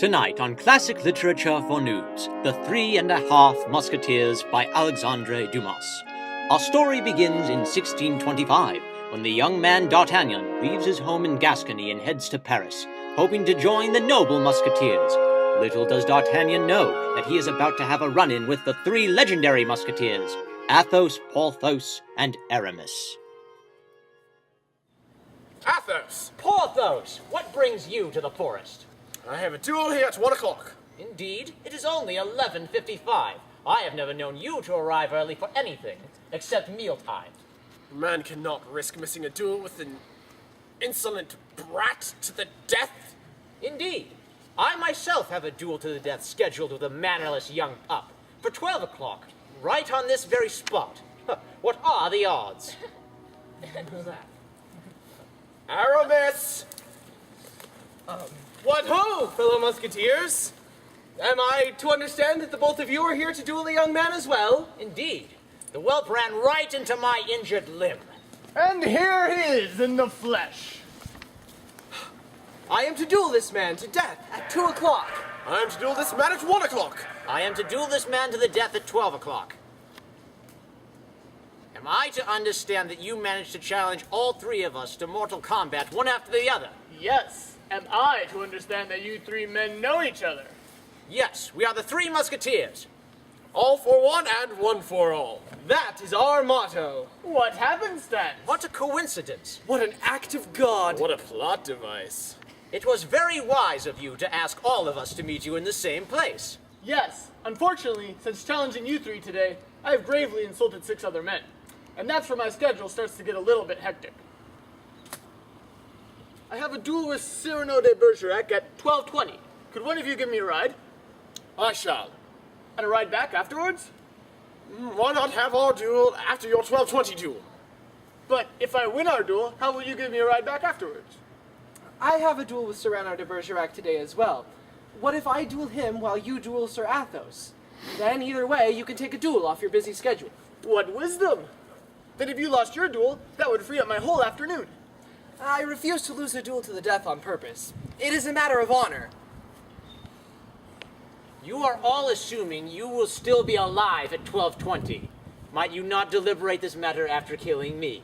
Tonight on Classic Literature for News, The 3½ Musketeers by Alexander Dumas. Our story begins in 1625, when the young man D'Artagnan leaves his home in Gascony and heads to Paris, hoping to join the noble Musketeers. Little does D'Artagnan know that he is about to have a run-in with the three legendary Musketeers, Athos, Porthos, and Aramis. Athos! Porthos! What brings you to the forest? I have a duel here at 1 o'clock. Indeed, it is only 11:55. I have never known you to arrive early for anything, except mealtime. A man cannot risk missing a duel with an insolent brat to the death. Indeed. I myself have a duel to the death scheduled with a mannerless young pup for 12 o'clock, right on this very spot. What are the odds? Who's that? Aramis! What ho, fellow musketeers? Am I to understand that the both of you are here to duel a young man as well? Indeed. The whelp ran right into my injured limb. And here he is in the flesh. I am to duel this man to death at 2 o'clock. I am to duel this man at 1 o'clock. I am to duel this man to the death at 12 o'clock. Am I to understand that you managed to challenge all three of us to mortal combat, one after the other? Yes. Am I to understand that you three men know each other? Yes, we are the Three Musketeers. All for one and one for all. That is our motto. What happenstance? What a coincidence. What an act of God. What a plot device. It was very wise of you to ask all of us to meet you in the same place. Yes. Unfortunately, since challenging you three today, I have gravely insulted 6 other men. And that's where my schedule starts to get a little bit hectic. I have a duel with Cyrano de Bergerac at 12:20. Could one of you give me a ride? I shall. And a ride back afterwards? Why not have our duel after your 12:20 duel? But if I win our duel, how will you give me a ride back afterwards? I have a duel with Cyrano de Bergerac today as well. What if I duel him while you duel Sir Athos? Then either way, you can take a duel off your busy schedule. What wisdom! Then if you lost your duel, that would free up my whole afternoon. I refuse to lose a duel to the death on purpose. It is a matter of honor. You are all assuming you will still be alive at 12:20. Might you not deliberate this matter after killing me?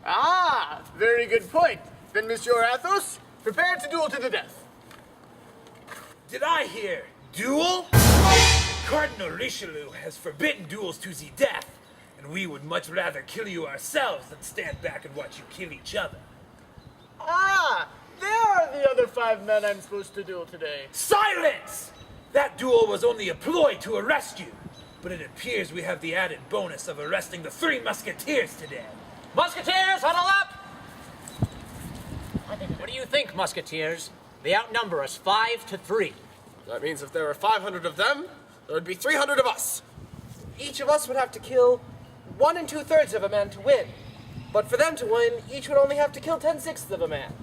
Ah, very good point. Then, Monsieur Athos, prepare to duel to the death. Did I hear duel? Cardinal Richelieu has forbidden duels to the death, and we would much rather kill you ourselves than stand back and watch you kill each other. Ah, there are the other 5 men I'm supposed to duel today. Silence! That duel was only a ploy to arrest you, but it appears we have the added bonus of arresting the Three Musketeers today. Musketeers, huddle up! What do you think, Musketeers? They outnumber us 5-3. That means if there were 500 of them, there would be 300 of us. Each of us would have to kill 1 2/3 of a man to win. But for them to win, each would only have to kill 10/6 of a man.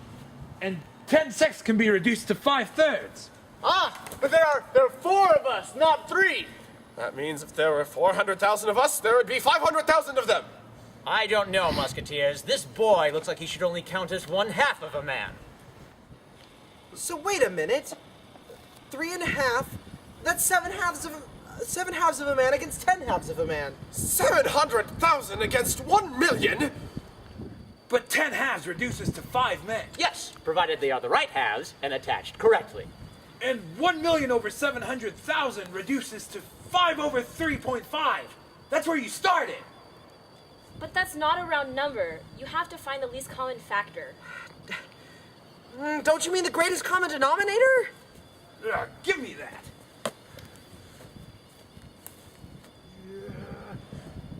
And 10/6 can be reduced to 5/3. Ah, but there are 4 of us, not 3. That means if there were 400,000 of us, there would be 500,000 of them. I don't know, Musketeers. This boy looks like he should only count as 1/2 of a man. So wait a minute. 3½ that's 7 halves of a man against 10 halves of a man. 700,000 against 1 million? But 10 halves reduces to 5 men. Yes, provided they are the right halves and attached correctly. And 1 million over 700,000 reduces to 5 over 3.5. That's where you started. But that's not a round number. You have to find the least common factor. Don't you mean the greatest common denominator? Give me that.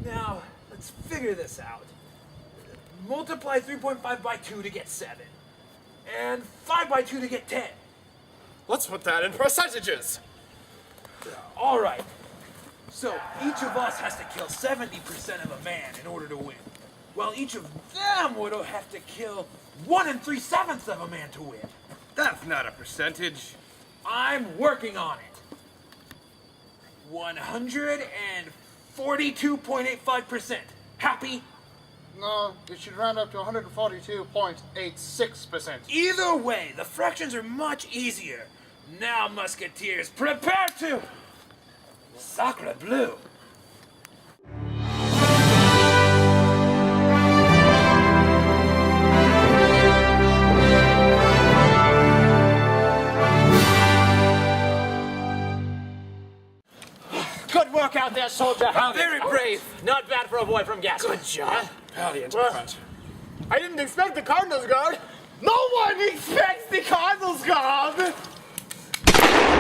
Now, let's figure this out. Multiply 3.5 by 2 to get 7. And 5 by 2 to get 10. Let's put that in percentages. All right. So each of us has to kill 70% of a man in order to win, while each of them would have to kill 1 3/7 of a man to win. That's not a percentage. I'm working on it. 142.85%. Happy? No, it should round up to 142.86%. Either way, the fractions are much easier. Now, Musketeers, prepare to... Sacre bleu. Good work out there, soldier. Very brave. Not bad for a boy from Gas. Good job. Valiant Well, front. I didn't expect the Cardinals guard. No one expects the Cardinals guard.